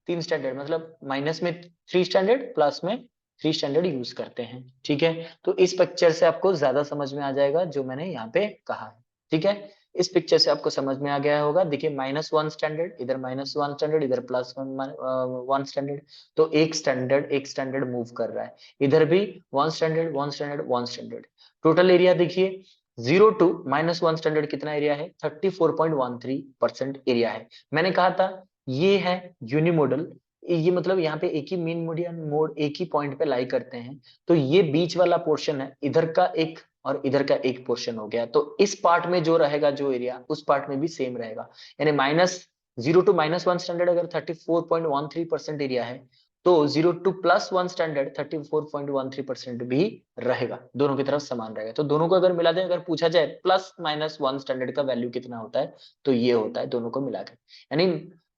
तीन स्टैंडर्ड, मतलब माइनस में थ्री स्टैंडर्ड, प्लस में थ्री स्टैंडर्ड यूज करते हैं। ठीक है, तो इस पिक्चर से आपको ज्यादा समझ में आ जाएगा जो मैंने यहाँ पे कहा है। ठीक है, इस पिक्चर से आपको समझ में आ गया होगा। देखिए माइनस वन स्टैंडर्ड, इधर माइनस वन स्टैंडर्ड, इधर प्लस वन स्टैंडर्ड, तो एक स्टैंडर्ड मूव कर रहा है। इधर भी one standard one standard one standard. Total area देखिए, zero to minus one standard कितना एरिया है, 34.13% एरिया है। मैंने कहा था ये है यूनिमोडल, ये मतलब यहाँ पे एक ही मीन मीडियन मोड एक ही पॉइंट पे लाई करते हैं। तो ये बीच वाला पोर्शन है, इधर का एक और इधर का एक पोर्शन हो गया। तो इस पार्ट में जो रहेगा जो एरिया, उस पार्ट में भी सेम रहेगा। यानी minus zero to minus one standard अगर 34.13% एरिया है, तो zero to plus one standard 34.13% भी रहेगा, दोनों की तरफ समान रहेगा। तो दोनों को अगर मिला दें, अगर पूछा जाए प्लस माइनस वन स्टैंडर्ड का वैल्यू कितना होता है, तो ये होता है दोनों को मिला के। यानी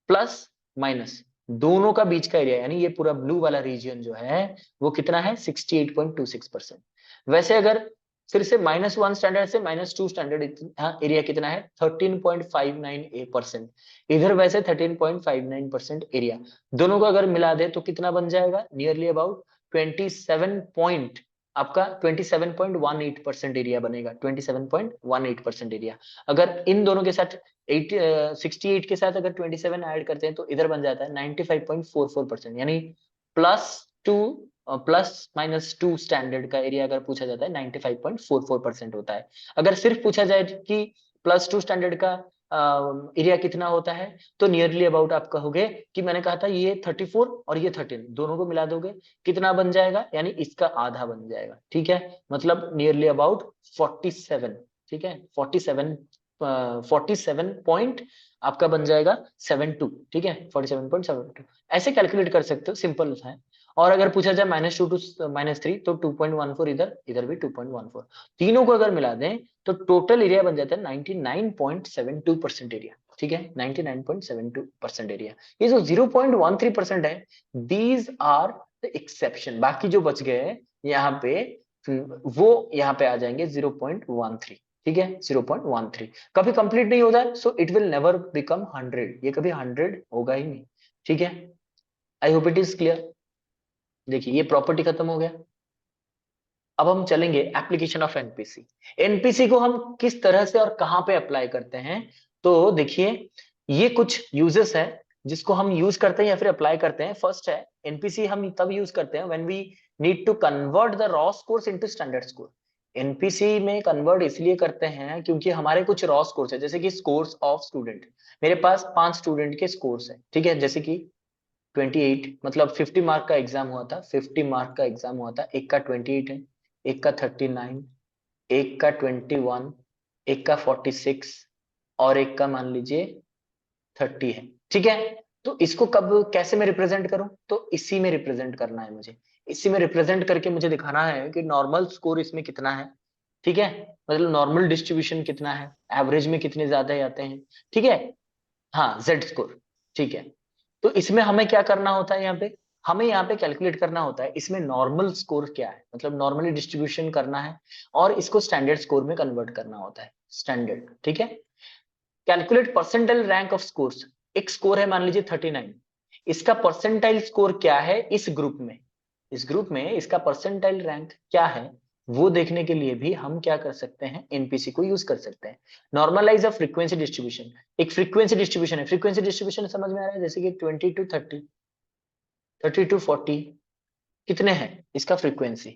प्लस माइनस दोनों का बीच का एरिया, यानी ये पूरा ब्लू वाला रीजन जो है वो कितना है, 68.26%। वैसे अगर फिर से माइनस वन स्टैंडर्ड से माइनस टू स्टैंडर्ड एरिया कितना है, 13.59%। इधर वैसे 13.59% एरिया, दोनों को अगर मिला दे तो कितना बन जाएगा, नियरली अबाउट 27 पॉइंट, आपका 27.18% एरिया बनेगा। 27.18% एरिया, अगर इन दोनों के साथ 68 के साथ अगर 27 ऐड करते हैं तो इधर बन जाता है 95.44%। यानी plus two plus minus two standard का एरिया अगर पूछा जाता है 95.44% होता है। अगर सिर्फ पूछा जाए कि प्लस टू स्टैंडर्ड का एरिया कितना होता है, तो नियरली अबाउट आप कहोगे कि मैंने कहा था ये 34 और ये 13 दोनों को मिला दोगे कितना बन जाएगा, यानी इसका आधा बन जाएगा। ठीक है, मतलब नियरली अबाउट 47। ठीक है, 47 47 पॉइंट आपका बन जाएगा 72। ठीक है, 47.72 ऐसे कैलकुलेट कर सकते हो, सिंपल है। और अगर पूछा जाए minus two to minus three, तो 2.14 इधर, इधर भी 2.14, तीनों को अगर मिला दें तो टोटल एरिया बन जाता है 99.72% एरिया। ठीक है, 99.72% एरिया। ये जो 0.13% है, दीज आर द एक्सेप्शन, बाकी जो बच गए यहाँ पे वो यहाँ पे आ जाएंगे 0.13। ठीक है, 0.13 कभी कंप्लीट नहीं होता है, so it will never become 100, ये कभी 100 होगा ही नहीं। ठीक है, I hope it is clear. देखिए ये प्रॉपर्टी खत्म हो गया। अब हम चलेंगे एप्लीकेशन ऑफ एनपीसी। एनपीसी को हम किस तरह से और कहां पे अप्लाई करते हैं, तो देखिए ये कुछ यूजेस है जिसको हम यूज करते हैं या फिर अप्लाई करते हैं। फर्स्ट है, एनपीसी हम तब यूज करते हैं when we need to convert the raw scores into standard score. NPC में कन्वर्ट इसलिए करते हैं क्योंकि हमारे कुछ रॉ स्कोर्स है, जैसे कि स्कोर्स ऑफ स्टूडेंट। मेरे पास 5 स्टूडेंट के स्कोर्स है, ठीक है, जैसे कि 28, मतलब 50 मार्क का एग्जाम हुआ था, 50 मार्क का एग्जाम हुआ था, एक का 28 है, एक का 39, एक का 21, एक का 46 और एक का मान लीजिए 30 है। ठीक है, तो इसको कब कैसे मैं रिप्रेजेंट करूं, तो इसी में रिप्रेजेंट करना है मुझे। इसी में रिप्रेजेंट करके मुझे दिखाना है कि नॉर्मल स्कोर इसमें कितना है। ठीक है, मतलब नॉर्मल डिस्ट्रीब्यूशन कितना है, एवरेज में कितने ज्यादा आते हैं। ठीक है, हाँ जेड स्कोर। ठीक है, तो इसमें हमें क्या करना होता है, यहाँ पे हमें यहाँ पे कैलकुलेट करना होता है इसमें नॉर्मल स्कोर क्या है, मतलब नॉर्मली डिस्ट्रीब्यूशन करना है और इसको स्टैंडर्ड स्कोर में कन्वर्ट करना होता है, स्टैंडर्ड। ठीक है, calculate percentile rank of scores. एक स्कोर है मान लीजिए 39, इसका परसेंटाइल स्कोर क्या है इस ग्रुप में, इस ग्रुप में इसका परसेंटाइल रैंक क्या है, वो देखने के लिए भी हम क्या कर सकते हैं, एनपीसी को यूज कर सकते हैं। नॉर्मलाइज ऑफ फ्रीक्वेंसी डिस्ट्रीब्यूशन, एक फ्रीक्वेंसी डिस्ट्रीब्यूशन है, फ्रीक्वेंसी डिस्ट्रीब्यूशन समझ में आ रहा है, जैसे कि 20 टू 30, 30 टू 40 कितने हैं इसका फ्रीक्वेंसी,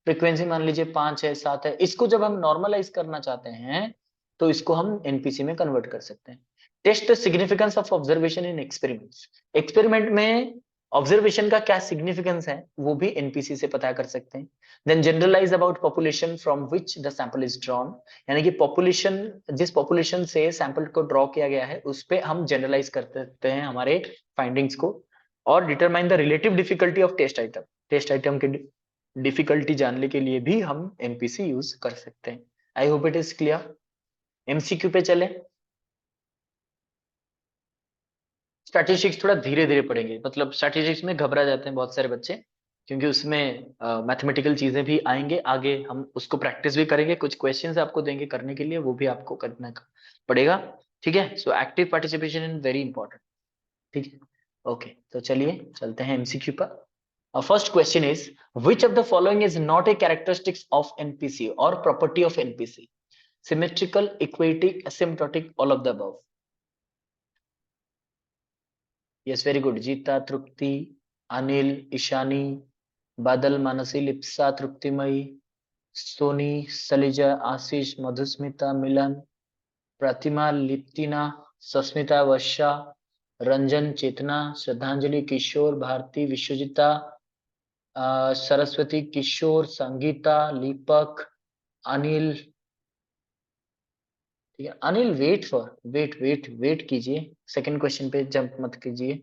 फ्रीक्वेंसी मान लीजिए 5 है 7 है, इसको जब हम नॉर्मलाइज करना चाहते हैं तो इसको हम एनपीसी में कन्वर्ट कर सकते हैं। Test significance of observation in experiments, experiment में ऑब्जर्वेशन का क्या सिग्निफिकेंस है वो भी एनपीसी से पता कर सकते हैं। Then generalize about population from which the sample is drawn, यानी कि पॉपुलेशन, जिस पॉपुलेशन से सैंपल को ड्रॉ किया गया है उस पे हम जनरलाइज कर सकते हैं हमारे फाइंडिंग्स को। और determine the relative difficulty of test item, test item के डिफिकल्टी जानने के लिए भी हम एमपीसी यूज कर सकते हैं। आई hope it is clear. MCQ पे चले। स्टैटिस्टिक्स थोड़ा धीरे धीरे पढ़ेंगे, मतलब स्टैटिस्टिक्स में घबरा जाते हैं बहुत सारे बच्चे, क्योंकि उसमें मैथमेटिकल चीजें भी आएंगे आगे, हम उसको प्रैक्टिस भी करेंगे, कुछ क्वेश्चंस आपको देंगे करने के लिए, वो भी आपको करना पड़ेगा। ठीक है, so active participation is very important. ठीक है, ओके, तो चलिए चलते हैं एमसीक्यू पर। First question is, which of the following is not a characteristics of NPC और property of NPC? Symmetrical, equatic, asymptotic, all of the above? Yes, very good. Geeta, Tripti, Anil, Ishani, बादल, मानसी, लिप्सा, तृप्तिमयी, सोनी, सलिजा, आशीष, मधुस्मिता, मिलन, प्रतिमा, लिप्तिना, सस्मिता, वर्षा, रंजन, चेतना, श्रद्धांजलि, किशोर, भारती, विश्वजिता, सरस्वती, किशोर, संगीता, लीपक, अनिल। ठीक है Anil, wait for wait wait wait कीजिए, सेकंड क्वेश्चन पे जंप मत कीजिए।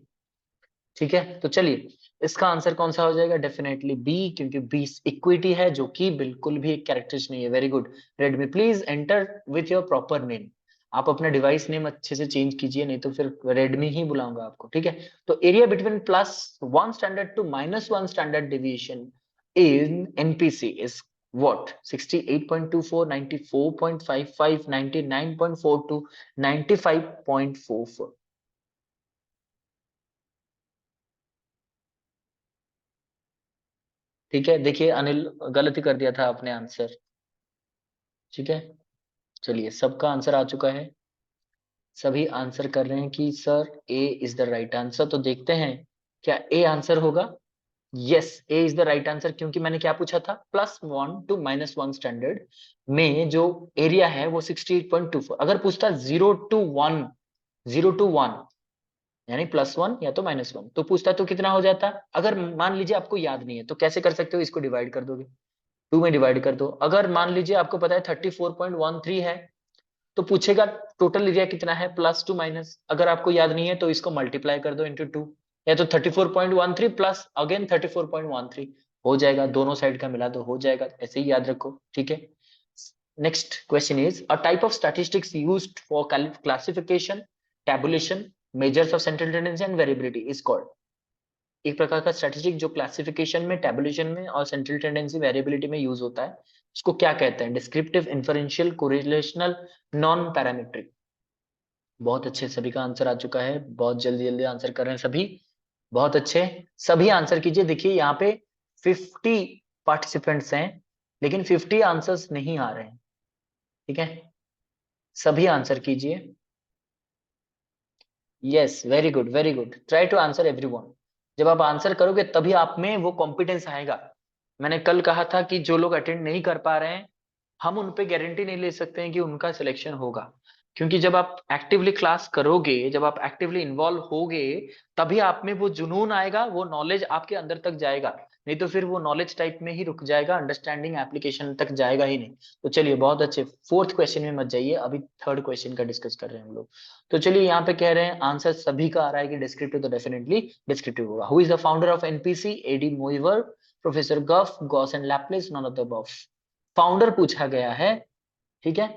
ठीक है, तो चलिए इसका आंसर कौन सा हो जाएगा? डेफिनेटली बी, क्योंकि बी इक्विटी है, जो कि बिल्कुल भी एक कैरेक्टरिस्टिक नहीं है। Very good. Redmi, please enter with your proper name. आप अपना डिवाइस नेम अच्छे से चेंज कीजिए, नहीं तो फिर रेडमी ही बुलाऊंगा आपको। ठीक है, तो area between +1 standard to -1 standard deviation in NPC is what? 68.24, 94.55, 99.42, 95.44। ठीक है, देखिए अनिल, गलती कर दिया था आपने आंसर। ठीक है, चलिए सबका आंसर आ चुका है, सभी आंसर कर रहे हैं कि sir A is the right answer. तो देखते हैं क्या ए आंसर होगा। Yes, A is the right answer, क्योंकि मैंने क्या पूछा था? +1 टू -1 स्टैंडर्ड में जो एरिया है वो 68.24। अगर पूछता 0 to 1, 0 to 1 यानी +1 या तो -1, तो पूछता तो कितना हो जाता? अगर मान लीजिए आपको याद नहीं है तो कैसे कर सकते हो? इसको डिवाइड कर दोगे, 2 में डिवाइड कर दो। अगर मान लीजिए आपको पता है 34.13 है, तो पूछेगा टोटल एरिया कितना है, +2 - अगर आपको याद नहीं है तो इसको मल्टीप्लाई कर दो इंटू 2, या तो 34.13 प्लस अगेन 34.13 हो जाएगा, दोनों साइड का मिला दो हो जाएगा, ऐसे ही याद रखो। ठीक है, next question is, a type of statistics used for classification, tabulation, measures of central tendency and variability is called. एक प्रकार का स्ट्रेटेजिक जो क्लासिफिकेशन में, टैबुलेशन में और सेंट्रल टेंडेंसी वेरिएबिलिटी में यूज होता है, उसको क्या कहते हैं? Descriptive, inferential, correlational, non parametric. बहुत अच्छे, सभी का आंसर आ चुका है, बहुत जल्दी जल्दी आंसर कर रहे हैं सभी, बहुत अच्छे। सभी आंसर कीजिए, देखिए यहाँ पे 50 पार्टिसिपेंट्स हैं, लेकिन 50 आंसर्स नहीं आ रहे हैं। ठीक है, सभी आंसर कीजिए। Yes, very good, very good, try to answer everyone. जब आप आंसर करोगे तभी आप में वो कॉम्पिटेंस आएगा। मैंने कल कहा था कि जो लोग अटेंड नहीं कर पा रहे हैं, हम उन पे गारंटी नहीं ले सकते हैं कि उनका सिलेक्शन होगा, क्योंकि जब आप एक्टिवली क्लास करोगे, जब आप एक्टिवली इन्वॉल्व होगे, तभी आप में वो जुनून आएगा, वो नॉलेज आपके अंदर तक जाएगा। नहीं तो फिर वो नॉलेज टाइप में ही रुक जाएगा, अंडरस्टैंडिंग एप्लीकेशन तक जाएगा ही नहीं। तो चलिए बहुत अच्छे, फोर्थ क्वेश्चन में मत जाइए, अभी थर्ड क्वेश्चन का डिस्कस कर रहे हैं हम लोग। तो चलिए यहाँ पे कह रहे हैं आंसर सभी का आ रहा है कि डिस्क्रिप्टिव, तो डेफिनेटली डिस्क्रिप्टिव होगा। Who is the founder of NPC? A de Moivre, professor Gough, Gauss and Laplace, none of the above. Founder पूछा गया है, ठीक है,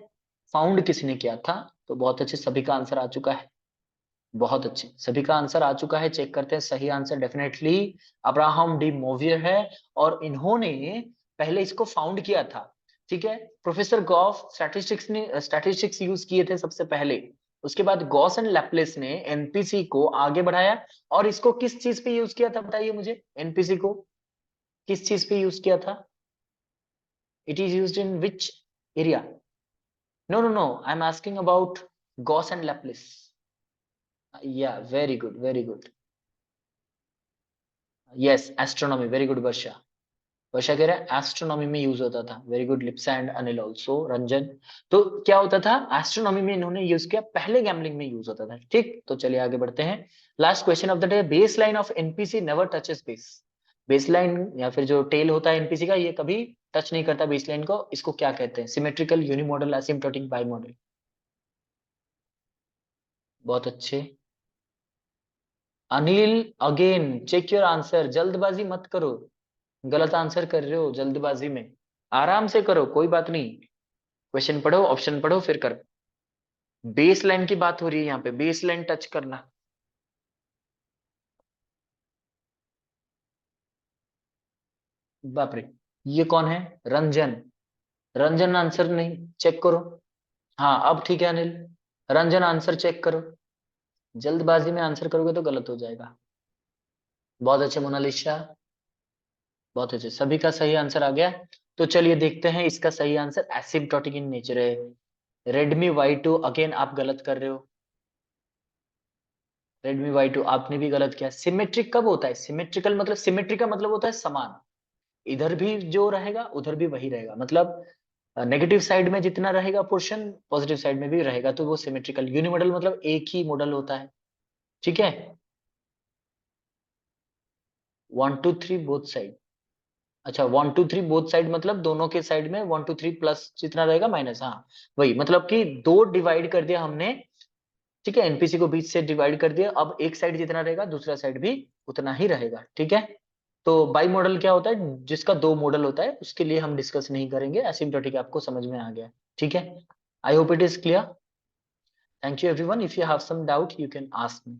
फाउंड किसने किया था? तो बहुत अच्छे, सभी का आंसर आ चुका है, बहुत अच्छे, सभी का आंसर आ चुका है। चेक करते हैं, सही आंसर डेफिनेटली अब्राहम डी मोवियर है, और इन्होंने पहले इसको फाउंड किया था। ठीक है, प्रोफेसर गॉफ स्टैटिस्टिक्स यूज किए थे सबसे पहले, उसके बाद गॉस एंड लैपलेस ने एनपीसी को आगे बढ़ाया। और इसको किस चीज पे यूज किया था बताइए मुझे? एनपीसी को किस चीज पे यूज किया था? It is used in which area? No, no, no. I'm asking about Gauss and Laplace. Yeah, very good, very good. Yes, astronomy. Very good, वर्षा। वर्षा कह रहा है एस्ट्रोनॉमी में यूज होता था। Very good, Lipsa and Anil also, Ranjan. तो क्या होता था? एस्ट्रोनॉमी में इन्होंने यूज किया, पहले गैम्बलिंग में यूज होता था। ठीक, तो चलिए आगे बढ़ते हैं। Last question of the day, base line of NPC never touches base. Base line या फिर जो टेल होता है एनपीसी का, ये कभी टच नहीं करता बेस लाइन को, इसको क्या कहते हैं? Symmetrical, unimodal, asymptotic, bimodal? बहुत अच्छे, Anil, again check your answer, जल्दबाजी मत करो, गलत आंसर कर रहे हो जल्दबाजी में, आराम से करो, कोई बात नहीं। क्वेश्चन पढ़ो, ऑप्शन पढ़ो, फिर करो। बेस लाइन की बात हो रही है यहाँ पे, बेस लाइन टच करना। बाप रे, ये कौन है? रंजन। रंजन आंसर नहीं चेक करो। हाँ अब ठीक है अनिल। रंजन आंसर चेक करो। जल्दबाजी में आंसर करोगे तो गलत हो जाएगा। बहुत अच्छे मोनालिसा, बहुत अच्छे, सभी का सही आंसर आ गया। तो चलिए देखते हैं इसका सही आंसर एसिम्प्टोटिक इन नेचर है। रेडमी Y2 अगेन आप गलत कर रहे हो। रेडमी Y2 आपने भी गलत किया। सिमेट्रिक कब होता है? सिमेट्रिकल मतलब, सिमेट्री का मतलब होता है समान। इधर भी जो रहेगा उधर भी वही रहेगा, मतलब नेगेटिव साइड में जितना रहेगा पोर्शन पॉजिटिव साइड में भी रहेगा, तो वो सिमेट्रिकल। यूनिमॉडल मतलब एक ही मॉडल होता है। ठीक है। 1 2 3 बोथ साइड। अच्छा 1 2 3 बोथ साइड मतलब दोनों के साइड में 1 2 3 प्लस जितना रहेगा माइनस, हाँ वही, मतलब कि दो डिवाइड कर दिया हमने। ठीक है, एनपीसी को बीच से डिवाइड कर दिया, अब एक साइड जितना रहेगा दूसरा साइड भी उतना ही रहेगा। ठीक है। तो बाई मॉडल क्या होता है? जिसका दो मॉडल होता है, उसके लिए हम डिस्कस नहीं करेंगे। एसिम्प्टोटिक आपको समझ में आ गया। ठीक है। I hope it is clear. Thank you everyone. If you have some doubt you can ask me.